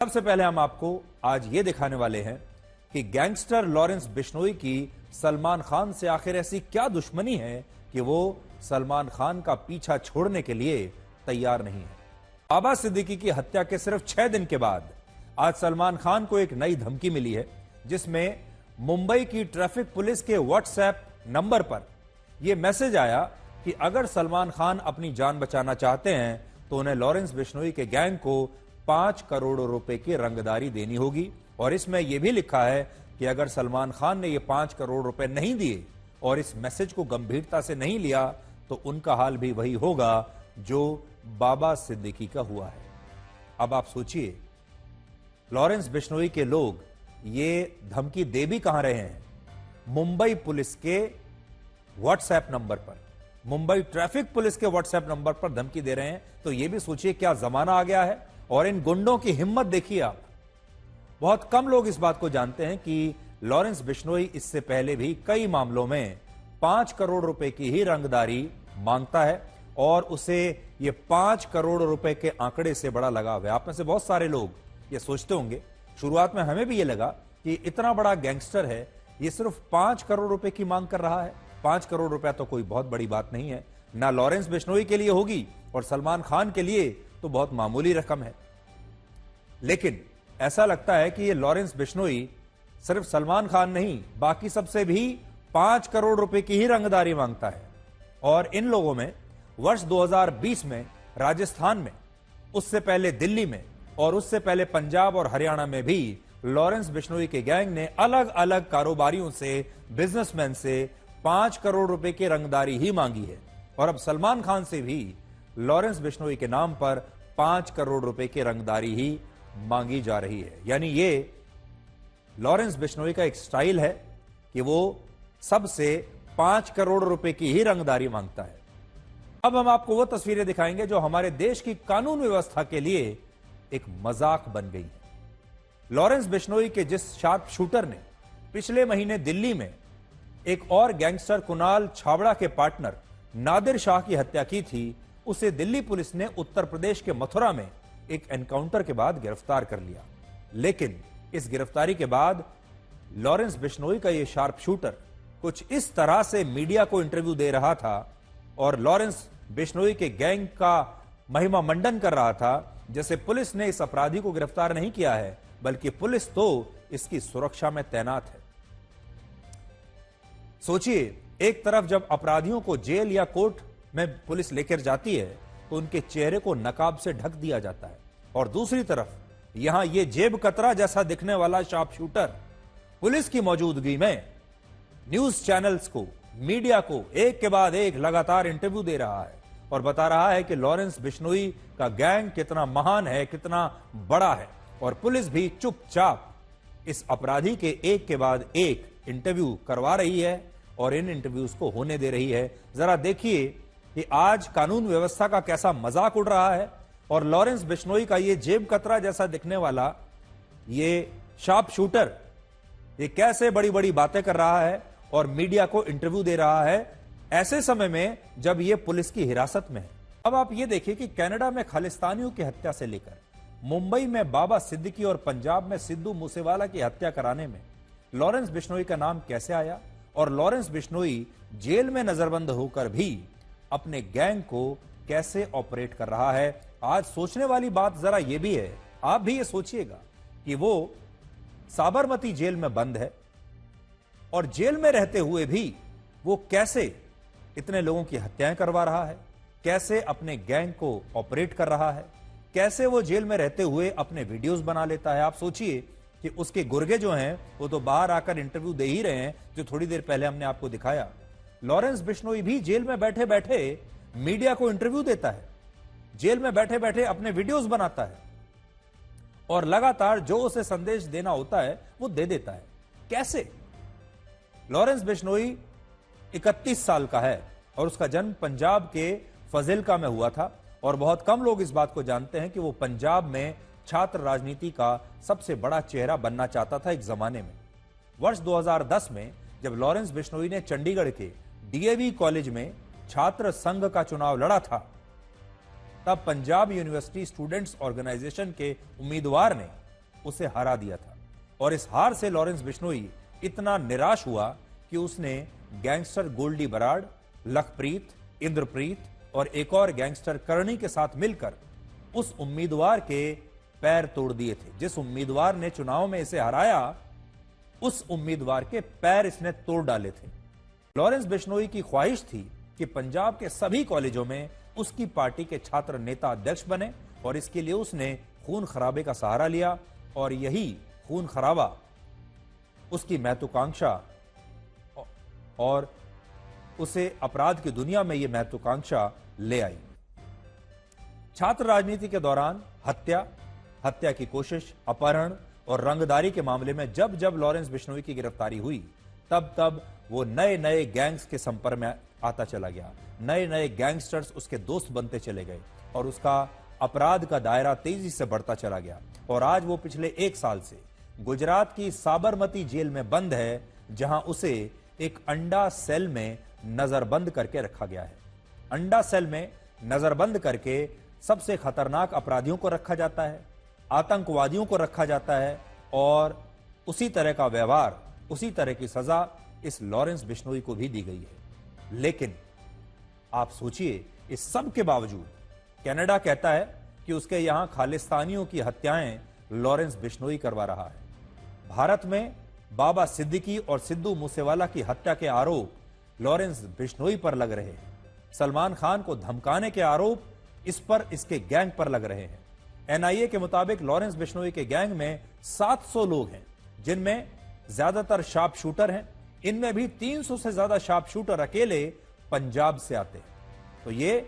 सबसे पहले हम आपको आज ये दिखाने वाले हैं कि गैंगस्टर लॉरेंस बिश्नोई की सलमान खान से आखिर ऐसी क्या दुश्मनी है कि वो सलमान खान का पीछा छोड़ने के लिए तैयार नहीं है। बाबा सिद्दीकी की हत्या के सिर्फ 6 दिन के बाद आज सलमान खान को एक नई धमकी मिली है, जिसमें मुंबई की ट्रैफिक पुलिस के व्हाट्सएप नंबर पर यह मैसेज आया कि अगर सलमान खान अपनी जान बचाना चाहते हैं तो उन्हें लॉरेंस बिश्नोई के गैंग को 5 करोड़ रुपए की रंगदारी देनी होगी। और इसमें यह भी लिखा है कि अगर सलमान खान ने यह 5 करोड़ रुपए नहीं दिए और इस मैसेज को गंभीरता से नहीं लिया तो उनका हाल भी वही होगा जो बाबा सिद्दीकी का हुआ है। अब आप सोचिए, लॉरेंस बिश्नोई के लोग ये धमकी दे भी कहां रहे हैं? मुंबई पुलिस के व्हाट्सएप नंबर पर, मुंबई ट्रैफिक पुलिस के व्हाट्सएप नंबर पर धमकी दे रहे हैं। तो यह भी सोचिए क्या जमाना आ गया है। और इन गुंडों की हिम्मत देखिए आप। बहुत कम लोग इस बात को जानते हैं कि लॉरेंस बिश्नोई इससे पहले भी कई मामलों में 5 करोड़ रुपए की ही रंगदारी मांगता है और उसे ये 5 करोड़ रुपए के आंकड़े से बड़ा लगाव है। आप में से बहुत सारे लोग ये सोचते होंगे, शुरुआत में हमें भी ये लगा कि इतना बड़ा गैंगस्टर है, ये सिर्फ 5 करोड़ रुपए की मांग कर रहा है। 5 करोड़ रुपया तो कोई बहुत बड़ी बात नहीं है, ना लॉरेंस बिश्नोई के लिए होगी और सलमान खान के लिए तो बहुत मामूली रकम है। लेकिन ऐसा लगता है कि ये लॉरेंस बिश्नोई सिर्फ सलमान खान नहीं, बाकी सबसे भी 5 करोड़ रुपए की ही रंगदारी मांगता है। और इन लोगों में वर्ष 2020 में राजस्थान में, उससे पहले दिल्ली में और उससे पहले पंजाब और हरियाणा में भी लॉरेंस बिश्नोई के गैंग ने अलग अलग कारोबारियों से, बिजनेसमैन से 5 करोड़ रुपए की रंगदारी ही मांगी है। और अब सलमान खान से भी लॉरेंस बिश्नोई के नाम पर 5 करोड़ रुपए की रंगदारी ही मांगी जा रही है। यानी ये लॉरेंस बिश्नोई का एक स्टाइल है कि वो सबसे 5 करोड़ रुपए की ही रंगदारी मांगता है। अब हम आपको वो तस्वीरें दिखाएंगे जो हमारे देश की कानून व्यवस्था के लिए एक मजाक बन गई है। लॉरेंस बिश्नोई के जिस शार्प शूटर ने पिछले महीने दिल्ली में एक और गैंगस्टर कुणाल छाबड़ा के पार्टनर नादिर शाह की हत्या की थी, उसे दिल्ली पुलिस ने उत्तर प्रदेश के मथुरा में एक एनकाउंटर के बाद गिरफ्तार कर लिया। लेकिन इस गिरफ्तारी के बाद लॉरेंस बिश्नोई का यह शार्प शूटर कुछ इस तरह से मीडिया को इंटरव्यू दे रहा था और लॉरेंस बिश्नोई के गैंग का महिमा मंडन कर रहा था जैसे पुलिस ने इस अपराधी को गिरफ्तार नहीं किया है, बल्कि पुलिस तो इसकी सुरक्षा में तैनात है। सोचिए, एक तरफ जब अपराधियों को जेल या कोर्ट में पुलिस लेकर जाती है तो उनके चेहरे को नकाब से ढक दिया जाता है, और दूसरी तरफ यहां ये जेब कतरा जैसा दिखने वाला शार्प शूटर पुलिस की मौजूदगी में न्यूज चैनल्स को, मीडिया को एक के बाद एक लगातार इंटरव्यू दे रहा है और बता रहा है कि लॉरेंस बिश्नोई का गैंग कितना महान है, कितना बड़ा है। और पुलिस भी चुपचाप इस अपराधी के एक के बाद एक इंटरव्यू करवा रही है और इन इंटरव्यूज को होने दे रही है। जरा देखिए कि आज कानून व्यवस्था का कैसा मजाक उड़ रहा है और लॉरेंस बिश्नोई का ये जेब कतरा जैसा दिखने वाला ये शार्प शूटर ये कैसे बड़ी बड़ी बातें कर रहा है और मीडिया को इंटरव्यू दे रहा है ऐसे समय में जब ये पुलिस की हिरासत में है। अब आप ये देखिए कि कनाडा में खालिस्तानियों की हत्या से लेकर मुंबई में बाबा सिद्दीकी और पंजाब में सिद्धू मूसेवाला की हत्या कराने में लॉरेंस बिश्नोई का नाम कैसे आया, और लॉरेंस बिश्नोई जेल में नजरबंद होकर भी अपने गैंग को कैसे ऑपरेट कर रहा है। आज सोचने वाली बात जरा यह भी है, आप भी ये सोचिएगा कि वो साबरमती जेल में बंद है और जेल में रहते हुए भी वो कैसे इतने लोगों की हत्याएं करवा रहा है, कैसे अपने गैंग को ऑपरेट कर रहा है, कैसे वो जेल में रहते हुए अपने वीडियोस बना लेता है। आप सोचिए कि उसके गुर्गे जो हैं वो तो बाहर आकर इंटरव्यू दे ही रहे हैं, जो थोड़ी देर पहले हमने आपको दिखाया। लॉरेंस बिश्नोई भी जेल में बैठे बैठे मीडिया को इंटरव्यू देता है, जेल में बैठे बैठे अपने वीडियोस बनाता है और लगातार जो उसे संदेश देना होता है वो दे देता है। कैसे? लॉरेंस बिश्नोई 31 साल का है और उसका जन्म पंजाब के फजिल्का में हुआ था और बहुत कम लोग इस बात को जानते हैं कि वो पंजाब में छात्र राजनीति का सबसे बड़ा चेहरा बनना चाहता था एक जमाने में। वर्ष 2010 में जब लॉरेंस बिश्नोई ने चंडीगढ़ के डीएवी कॉलेज में छात्र संघ का चुनाव लड़ा था, तब पंजाब यूनिवर्सिटी स्टूडेंट्स ऑर्गेनाइजेशन के उम्मीदवार ने उसे हरा दिया था। और इस हार से लॉरेंस बिश्नोई इतना निराश हुआ कि उसने गैंगस्टर गोल्डी बराड़, लखप्रीत, इंद्रप्रीत और एक और गैंगस्टर करणी के साथ मिलकर उस उम्मीदवार के पैर तोड़ दिए थे। जिस उम्मीदवार ने चुनाव में इसे हराया, उस उम्मीदवार के पैर इसने तोड़ डाले थे। लॉरेंस बिश्नोई की ख्वाहिश थी कि पंजाब के सभी कॉलेजों में उसकी पार्टी के छात्र नेता अध्यक्ष बने, और इसके लिए उसने खून खराबे का सहारा लिया, और यही खून खराबा उसकी महत्वाकांक्षा और उसे अपराध की दुनिया में यह महत्वाकांक्षा ले आई। छात्र राजनीति के दौरान हत्या की कोशिश, अपहरण और रंगदारी के मामले में जब जब लॉरेंस बिश्नोई की गिरफ्तारी हुई, तब तब वो नए नए गैंग्स के संपर्क में आता चला गया। नए नए गैंगस्टर्स उसके दोस्त बनते चले गए और उसका अपराध का दायरा तेजी से बढ़ता चला गया। और आज वो पिछले 1 साल से गुजरात की साबरमती जेल में बंद है, जहां उसे एक अंडा सेल में नजरबंद करके रखा गया है। अंडा सेल में नजरबंद करके सबसे खतरनाक अपराधियों को रखा जाता है, आतंकवादियों को रखा जाता है, और उसी तरह का व्यवहार, उसी तरह की सजा इस लॉरेंस बिश्नोई को भी दी गई है। लेकिन आप सोचिए, इस सब के बावजूद कनाडा कहता है कि उसके यहां खालिस्तानियों की हत्याएं लॉरेंस बिश्नोई करवा रहा है। भारत में बाबा सिद्दीकी और सिद्धू मूसेवाला की हत्या के आरोप लॉरेंस बिश्नोई पर लग रहे हैं। सलमान खान को धमकाने के आरोप इस पर, इसके गैंग पर लग रहे हैं। एनआईए के मुताबिक लॉरेंस बिश्नोई के गैंग में 700 लोग हैं, जिनमें ज्यादातर शार्प शूटर हैं। इनमें भी 300 से ज्यादा शार्प शूटर अकेले पंजाब से आते हैं। तो ये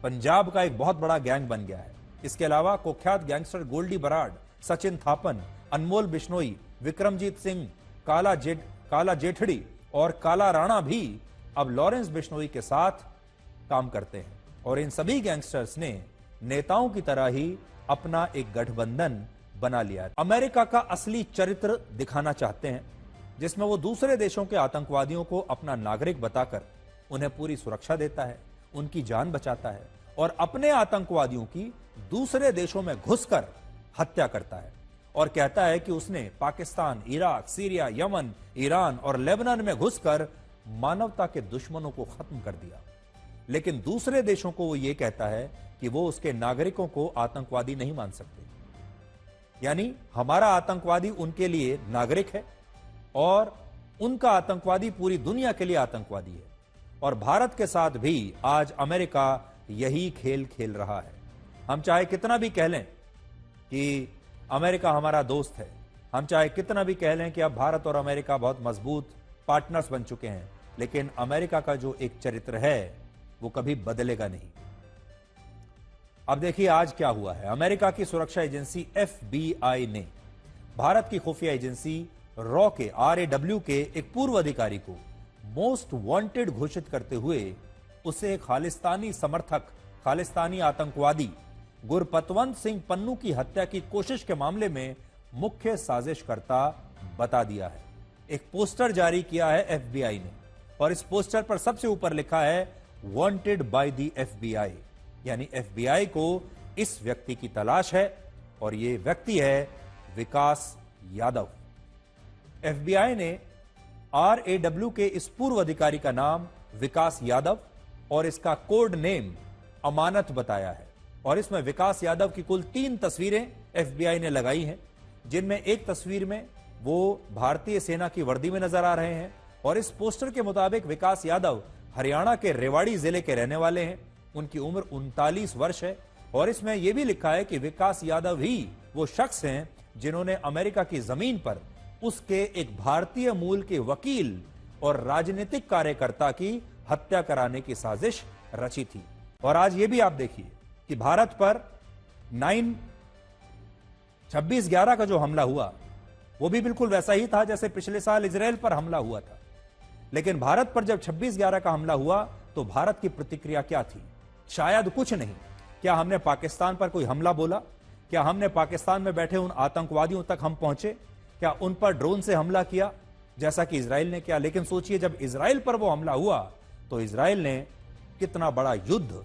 पंजाब का एक बहुत बड़ा गैंग बन गया है। इसके अलावा कुख्यात गैंगस्टर गोल्डी बराड़, सचिन थापन, अनमोल बिश्नोई, विक्रमजीत सिंह, काला जेठड़ी और काला राणा भी अब लॉरेंस बिश्नोई के साथ काम करते हैं। और इन सभी गैंगस्टर्स ने नेताओं की तरह ही अपना एक गठबंधन बना लिया है। अमेरिका का असली चरित्र दिखाना चाहते हैं, जिसमें वो दूसरे देशों के आतंकवादियों को अपना नागरिक बताकर उन्हें पूरी सुरक्षा देता है, उनकी जान बचाता है, और अपने आतंकवादियों की दूसरे देशों में घुसकर हत्या करता है और कहता है कि उसने Pakistan, Iraq, Syria, Yemen, Iran और लेबनान में घुसकर मानवता के दुश्मनों को खत्म कर दिया। लेकिन दूसरे देशों को वो ये कहता है कि वो उसके नागरिकों को आतंकवादी नहीं मान सकते। यानी हमारा आतंकवादी उनके लिए नागरिक है और उनका आतंकवादी पूरी दुनिया के लिए आतंकवादी है। और भारत के साथ भी आज अमेरिका यही खेल खेल रहा है। हम चाहे कितना भी कह लें कि अमेरिका हमारा दोस्त है, हम चाहे कितना भी कह लें कि अब भारत और अमेरिका बहुत मजबूत पार्टनर्स बन चुके हैं, लेकिन अमेरिका का जो एक चरित्र है वो कभी बदलेगा नहीं। अब देखिए आज क्या हुआ है। अमेरिका की सुरक्षा एजेंसी FBI ने भारत की खुफिया एजेंसी RAW के एक पूर्व अधिकारी को मोस्ट वांटेड घोषित करते हुए उसे खालिस्तानी समर्थक, खालिस्तानी आतंकवादी गुरपतवंत सिंह पन्नू की हत्या की कोशिश के मामले में मुख्य साजिशकर्ता बता दिया है। एक पोस्टर जारी किया है FBI ने, और इस पोस्टर पर सबसे ऊपर लिखा है वांटेड बाय द FBI, यानी FBI को इस व्यक्ति की तलाश है, और यह व्यक्ति है विकास यादव। FBI ने RAW के इस पूर्व अधिकारी का नाम विकास यादव और इसका कोड नेम अमानत बताया है। और इसमें विकास यादव की कुल 3 तस्वीरें FBI ने लगाई हैं, जिनमें एक तस्वीर में वो भारतीय सेना की वर्दी में नजर आ रहे हैं। और इस पोस्टर के मुताबिक विकास यादव हरियाणा के रेवाड़ी जिले के रहने वाले हैं। उनकी उम्र 39 वर्ष है। और इसमें यह भी लिखा है कि विकास यादव ही वो शख्स हैं जिन्होंने अमेरिका की जमीन पर उसके एक भारतीय मूल के वकील और राजनीतिक कार्यकर्ता की हत्या कराने की साजिश रची थी। और आज ये भी आप देखिए कि भारत पर 26/11 का जो हमला हुआ वो भी बिल्कुल वैसा ही था जैसे पिछले साल इजराइल पर हमला हुआ था। लेकिन भारत पर जब 26/11 का हमला हुआ तो भारत की प्रतिक्रिया क्या थी? शायद कुछ नहीं। क्या हमने पाकिस्तान पर कोई हमला बोला? क्या हमने पाकिस्तान में बैठे उन आतंकवादियों तक हम पहुंचे? क्या उन पर ड्रोन से हमला किया जैसा कि इजराइल ने किया? लेकिन सोचिए, जब इजराइल पर वो हमला हुआ तो इजराइल ने कितना बड़ा युद्ध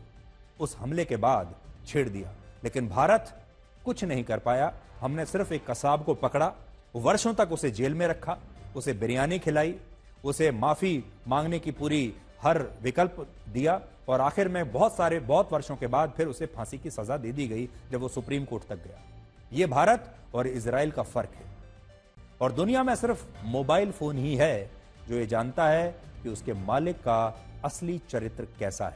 उस हमले के बाद छेड़ दिया। लेकिन भारत कुछ नहीं कर पाया। हमने सिर्फ एक कसाब को पकड़ा, वर्षों तक उसे जेल में रखा, उसे बिरयानी खिलाई, उसे माफी मांगने की पूरी हर विकल्प दिया और आखिर में बहुत वर्षों के बाद फिर उसे फांसी की सजा दे दी गई जब वो सुप्रीम कोर्ट तक गया। ये भारत और इजराइल का फर्क है। और दुनिया में सिर्फ मोबाइल फोन ही है जो ये जानता है कि उसके मालिक का असली चरित्र कैसा है।